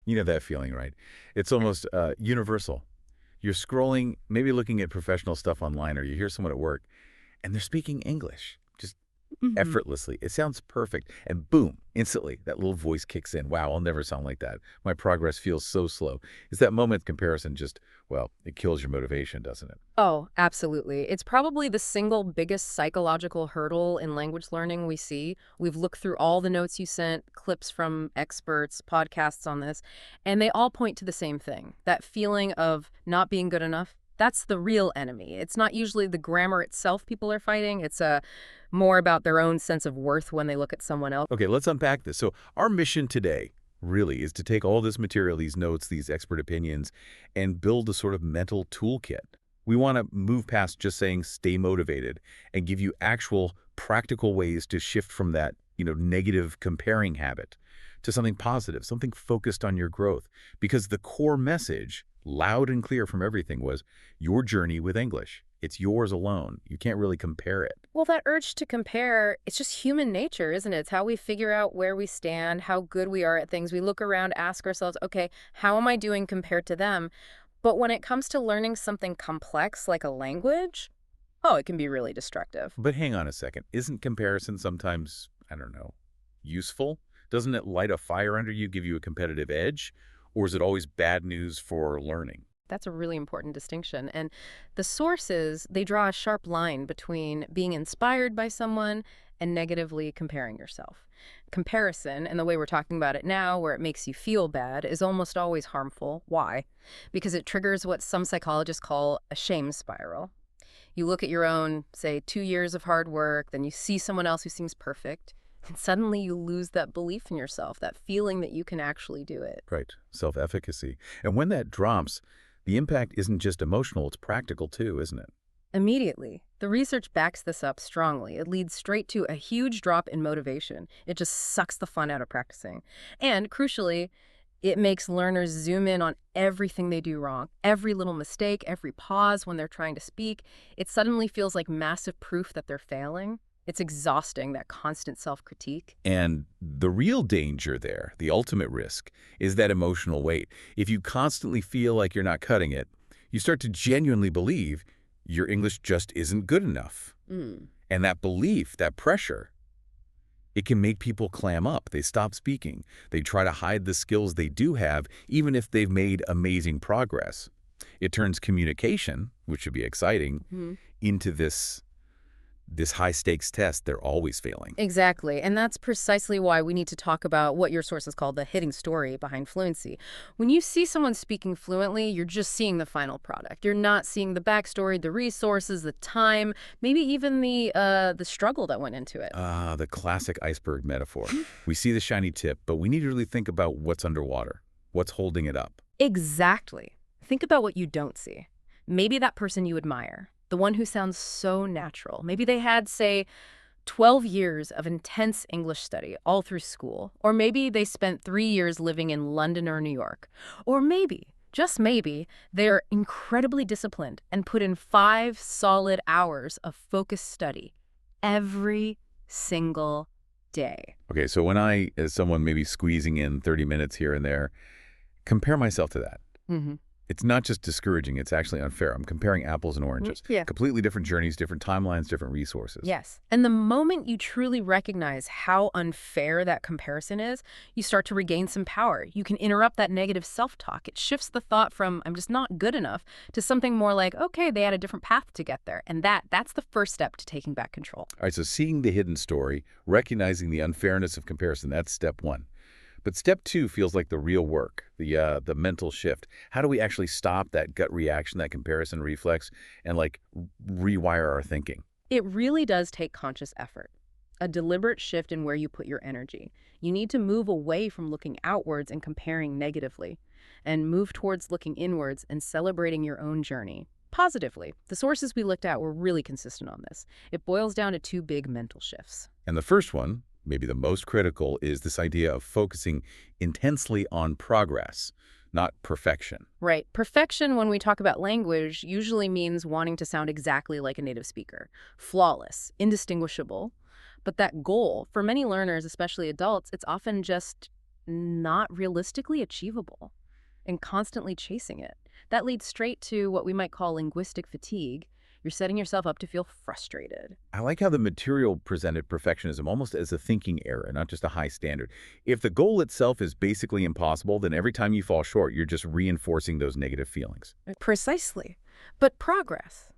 You know that feeling, right? It's almost universal. You're scrolling, maybe looking at professional stuff online, or you hear someone at work, and they're speaking English, just Hmm. effortlessly. It sounds perfect, and boom, instantly, that little voice kicks in. Wow, I'll never sound like that. My progress feels so slow. It's that moment comparison just, well, it kills your motivation, doesn't it? Oh, absolutely. It's probably the single biggest psychological hurdle in language learning we see. We've looked through all the notes you sent, clips from experts, podcasts on this, and they all point to the same thing, that feeling of not being good enough. That's the real enemy. It's not usually the grammar itself people are fighting. It's more about their own sense of worth when they look at someone else. Okay, let's unpack this. So our mission today really is to take all this material, these notes, these expert opinions, and build a sort of mental toolkit. We want to move past just saying stay motivated and give you actual practical ways to shift from that, negative comparing habit to something positive, something focused on your growth. Because the core message, loud and clear from everything, was your journey with English. It's yours alone. You can't really compare it. Well, that urge to compare, it's just human nature, isn't it? It's how we figure out where we stand, how good we are at things. We look around, ask ourselves, okay, how am I doing compared to them? But when it comes to learning something complex like a language, oh, it can be really destructive. But hang on a second. Isn't comparison sometimes, I don't know, useful? Doesn't it light a fire under you, give you a competitive edge? Or is it always bad news for learning? That's a really important distinction. And the sources, they draw a sharp line between being inspired by someone and negatively comparing yourself. Comparison, and the way we're talking about it now, where it makes you feel bad, is almost always harmful. Why? Because it triggers what some psychologists call a shame spiral. You look at your own, say, 2 years of hard work, then you see someone else who seems perfect, and suddenly you lose that belief in yourself, that feeling that you can actually do it. Right. Self-efficacy. And when that drops, the impact isn't just emotional, it's practical too, isn't it? Immediately. The research backs this up strongly. It leads straight to a huge drop in motivation. It just sucks the fun out of practicing. And crucially, it makes learners zoom in on everything they do wrong. Every little mistake, every pause when they're trying to speak. It suddenly feels like massive proof that they're failing. It's exhausting, that constant self-critique. And the real danger there, the ultimate risk, is that emotional weight. If you constantly feel like you're not cutting it, you start to genuinely believe your English just isn't good enough. Mm. And that belief, that pressure, it can make people clam up. They stop speaking. They try to hide the skills they do have, even if they've made amazing progress. It turns communication, which should be exciting, into this high-stakes test they're always failing. Exactly. And that's precisely why we need to talk about what your sources call the hidden story behind fluency. When you see someone speaking fluently, you're just seeing the final product. You're not seeing the backstory, the resources, the time, maybe even the struggle that went into it. Ah, the classic iceberg metaphor. We see the shiny tip, but we need to really think about what's underwater, what's holding it up. Exactly. Think about what you don't see. Maybe that person you admire, the one who sounds so natural. Maybe they had, say, 12 years of intense English study all through school. Or maybe they spent 3 years living in London or New York. Or maybe, just maybe, they're incredibly disciplined and put in 5 solid hours of focused study every single day. Okay, so when I, as someone maybe squeezing in 30 minutes here and there, compare myself to that. Mm-hmm. It's not just discouraging, it's actually unfair. I'm comparing apples and oranges. Yeah. Completely different journeys, different timelines, different resources. Yes. And the moment you truly recognize how unfair that comparison is, you start to regain some power. You can interrupt that negative self-talk. It shifts the thought from, I'm just not good enough, to something more like, okay, they had a different path to get there. And that's the first step to taking back control. All right, so seeing the hidden story, recognizing the unfairness of comparison, that's step one. But step two feels like the real work, the mental shift. How do we actually stop that gut reaction, that comparison reflex, and rewire our thinking? It really does take conscious effort, a deliberate shift in where you put your energy. You need to move away from looking outwards and comparing negatively, and move towards looking inwards and celebrating your own journey positively. The sources we looked at were really consistent on this. It boils down to two big mental shifts. And the first one, maybe the most critical, is this idea of focusing intensely on progress, not perfection. Right. Perfection, when we talk about language, usually means wanting to sound exactly like a native speaker. Flawless, indistinguishable. But that goal, for many learners, especially adults, it's often just not realistically achievable and constantly chasing it. That leads straight to what we might call linguistic fatigue. You're setting yourself up to feel frustrated. I like how the material presented perfectionism almost as a thinking error, not just a high standard. If the goal itself is basically impossible, then every time you fall short, you're just reinforcing those negative feelings. Precisely. But progress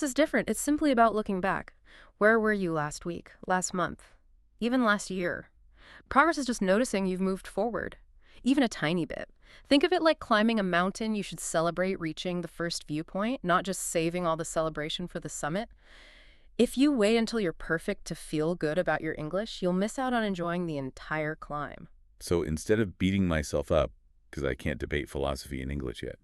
is different. It's simply about looking back. Where were you last week, last month, even last year? Progress is just noticing you've moved forward, even a tiny bit. Think of it like climbing a mountain. You should celebrate reaching the first viewpoint, not just saving all the celebration for the summit. If you wait until you're perfect to feel good about your English, you'll miss out on enjoying the entire climb. So instead of beating myself up, because I can't debate philosophy in English yet,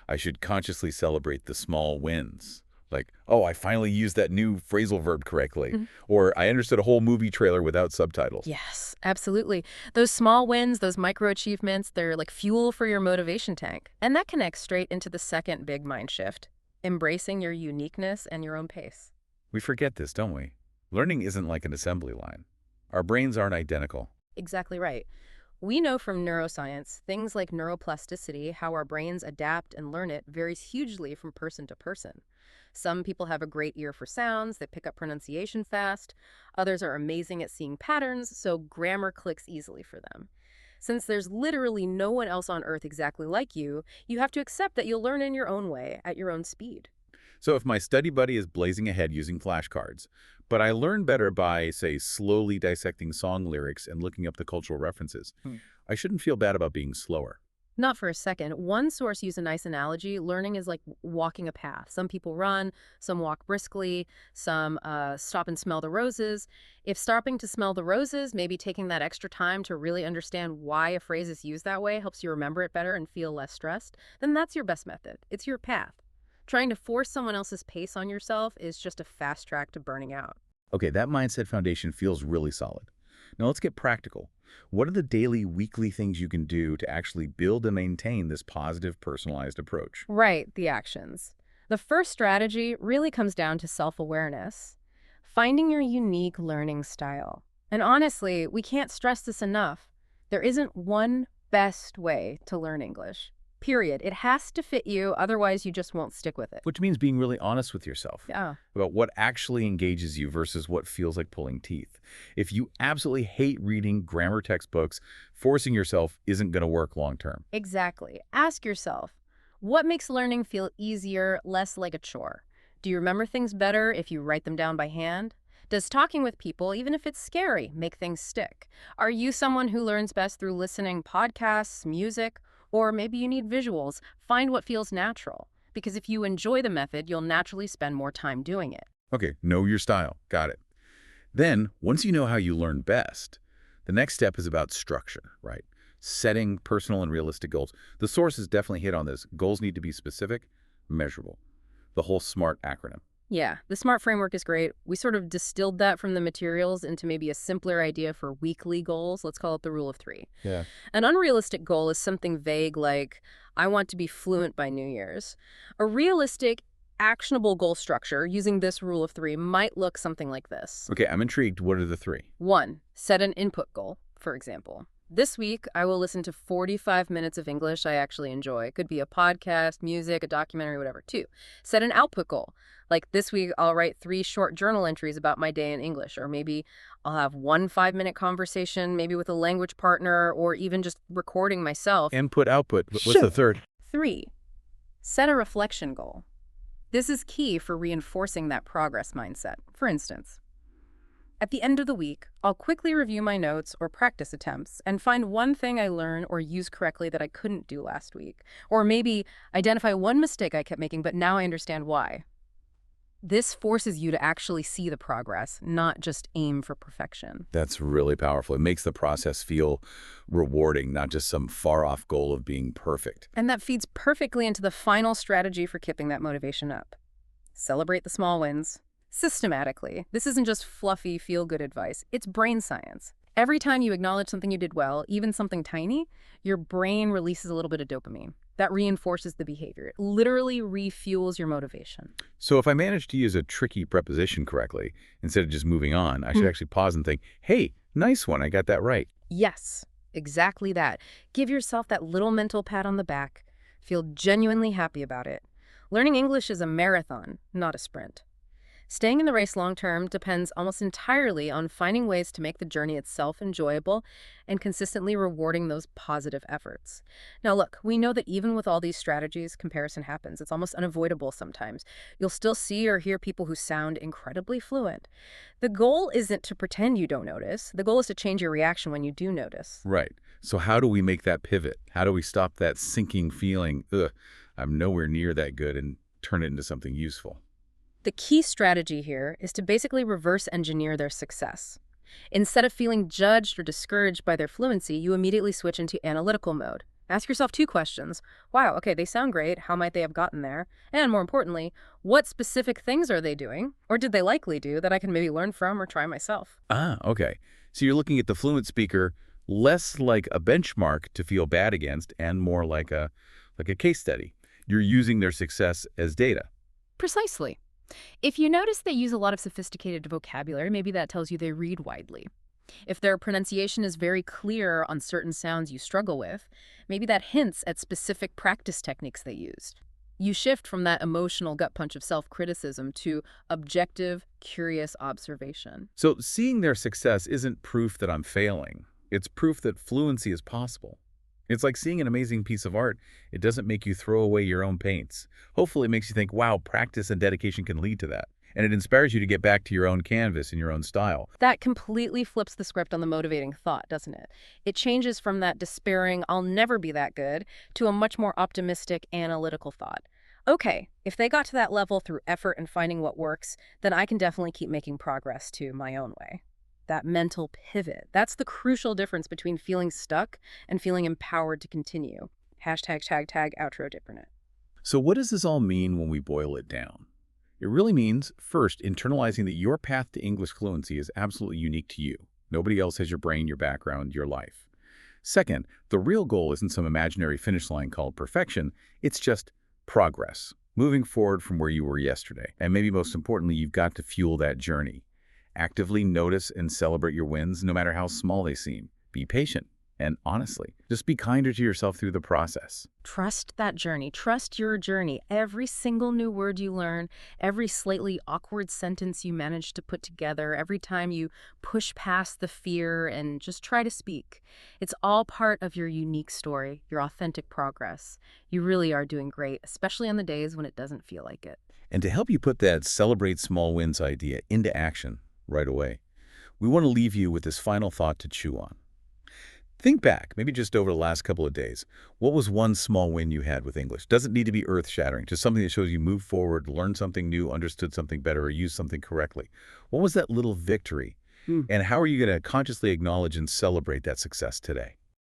I should consciously celebrate the small wins. Like, oh, I finally used that new phrasal verb correctly. Or I understood a whole movie trailer without subtitles. Yes, absolutely. Those small wins, those micro achievements, they're like fuel for your motivation tank. And that connects straight into the second big mind shift, embracing your uniqueness and your own pace. We forget this, don't we? Learning isn't like an assembly line. Our brains aren't identical. Exactly right. We know from neuroscience, things like neuroplasticity, how our brains adapt and learn it, varies hugely from person to person. Some people have a great ear for sounds, they pick up pronunciation fast. Others are amazing at seeing patterns, so grammar clicks easily for them. Since there's literally no one else on earth exactly like you have to accept that you'll learn in your own way, at your own speed. So if my study buddy is blazing ahead using flashcards, but I learn better by, say, slowly dissecting song lyrics and looking up the cultural references, I shouldn't feel bad about being slower. Not for a second. One source used a nice analogy. Learning is like walking a path. Some people run, some walk briskly, some stop and smell the roses. If stopping to smell the roses, maybe taking that extra time to really understand why a phrase is used that way helps you remember it better and feel less stressed, then that's your best method. It's your path. Trying to force someone else's pace on yourself is just a fast track to burning out. Okay, that mindset foundation feels really solid. Now let's get practical. What are the daily, weekly things you can do to actually build and maintain this positive, personalized approach? Right, the actions. The first strategy really comes down to self-awareness, finding your unique learning style. And honestly, we can't stress this enough. There isn't one best way to learn English. Period. It has to fit you, otherwise you just won't stick with it. Which means being really honest with yourself Yeah. about what actually engages you versus what feels like pulling teeth. If you absolutely hate reading grammar textbooks, forcing yourself isn't going to work long term. Exactly. Ask yourself, what makes learning feel easier, less like a chore? Do you remember things better if you write them down by hand? Does talking with people, even if it's scary, make things stick? Are you someone who learns best through listening podcasts, music, or maybe you need visuals? Find what feels natural, because if you enjoy the method, you'll naturally spend more time doing it. Okay, know your style. Got it. Then, once you know how you learn best, the next step is about structure, right? Setting personal and realistic goals. The sources definitely hit on this. Goals need to be specific, measurable. The whole SMART acronym. Yeah, the SMART framework is great. We sort of distilled that from the materials into maybe a simpler idea for weekly goals. Let's call it the rule of 3. Yeah. An unrealistic goal is something vague like, I want to be fluent by New Year's. A realistic, actionable goal structure using this rule of 3 might look something like this. Okay, I'm intrigued. What are the 3? 1. Set an input goal, for example. This week, I will listen to 45 minutes of English I actually enjoy. It could be a podcast, music, a documentary, whatever. 2. Set an output goal. Like this week, I'll write 3 short journal entries about my day in English, or maybe I'll have 1 5-minute conversation, maybe with a language partner, or even just recording myself. Input, output. What's the third? 3. Set a reflection goal. This is key for reinforcing that progress mindset. For instance, at the end of the week, I'll quickly review my notes or practice attempts and find one thing I learned or used correctly that I couldn't do last week. Or maybe identify one mistake I kept making, but now I understand why. This forces you to actually see the progress, not just aim for perfection. That's really powerful. It makes the process feel rewarding, not just some far-off goal of being perfect. And that feeds perfectly into the final strategy for keeping that motivation up. Celebrate the small wins. Systematically. This isn't just fluffy, feel-good advice. It's brain science. Every time you acknowledge something you did well, even something tiny, your brain releases a little bit of dopamine. That reinforces the behavior. It literally refuels your motivation. So if I manage to use a tricky preposition correctly, instead of just moving on, I should actually pause and think, hey, nice one, I got that right. Yes. Exactly that. Give yourself that little mental pat on the back. Feel genuinely happy about it. Learning English is a marathon, not a sprint. Staying in the race long term depends almost entirely on finding ways to make the journey itself enjoyable and consistently rewarding those positive efforts. Now, look, we know that even with all these strategies, comparison happens. It's almost unavoidable sometimes. You'll still see or hear people who sound incredibly fluent. The goal isn't to pretend you don't notice, the goal is to change your reaction when you do notice. Right. So how do we make that pivot? How do we stop that sinking feeling, ugh, I'm nowhere near that good, and turn it into something useful? The key strategy here is to basically reverse engineer their success. Instead of feeling judged or discouraged by their fluency, you immediately switch into analytical mode. Ask yourself two questions. Wow, okay, they sound great. How might they have gotten there? And more importantly, what specific things are they doing, or did they likely do, that I can maybe learn from or try myself? Ah, okay. So you're looking at the fluent speaker less like a benchmark to feel bad against and more like a case study. You're using their success as data. Precisely. If you notice they use a lot of sophisticated vocabulary, maybe that tells you they read widely. If their pronunciation is very clear on certain sounds you struggle with, maybe that hints at specific practice techniques they used. You shift from that emotional gut punch of self-criticism to objective, curious observation. So seeing their success isn't proof that I'm failing. It's proof that fluency is possible. It's like seeing an amazing piece of art. It doesn't make you throw away your own paints. Hopefully it makes you think, wow, practice and dedication can lead to that. And it inspires you to get back to your own canvas and your own style. That completely flips the script on the motivating thought, doesn't it? It changes from that despairing, I'll never be that good, to a much more optimistic, analytical thought. Okay, if they got to that level through effort and finding what works, then I can definitely keep making progress to my own way. That mental pivot, that's the crucial difference between feeling stuck and feeling empowered to continue. Hashtag tag tag outro dippernet. So what does this all mean when we boil it down? It really means, first, internalizing that your path to English fluency is absolutely unique to you. Nobody else has your brain, your background, your life. Second, the real goal isn't some imaginary finish line called perfection. It's just progress, moving forward from where you were yesterday. And maybe most importantly, you've got to fuel that journey. Actively notice and celebrate your wins, no matter how small they seem. Be patient. And honestly, just be kinder to yourself through the process. Trust that journey. Trust your journey. Every single new word you learn, every slightly awkward sentence you manage to put together, every time you push past the fear and just try to speak. It's all part of your unique story, your authentic progress. You really are doing great, especially on the days when it doesn't feel like it. And to help you put that celebrate small wins idea into action right away, we want to leave you with this final thought to chew on. Think back, maybe just over the last couple of days. What was one small win you had with English? Doesn't need to be earth-shattering, just something that shows you moved forward, learned something new, understood something better, or used something correctly. What was that little victory? And how are you going to consciously acknowledge and celebrate that success today?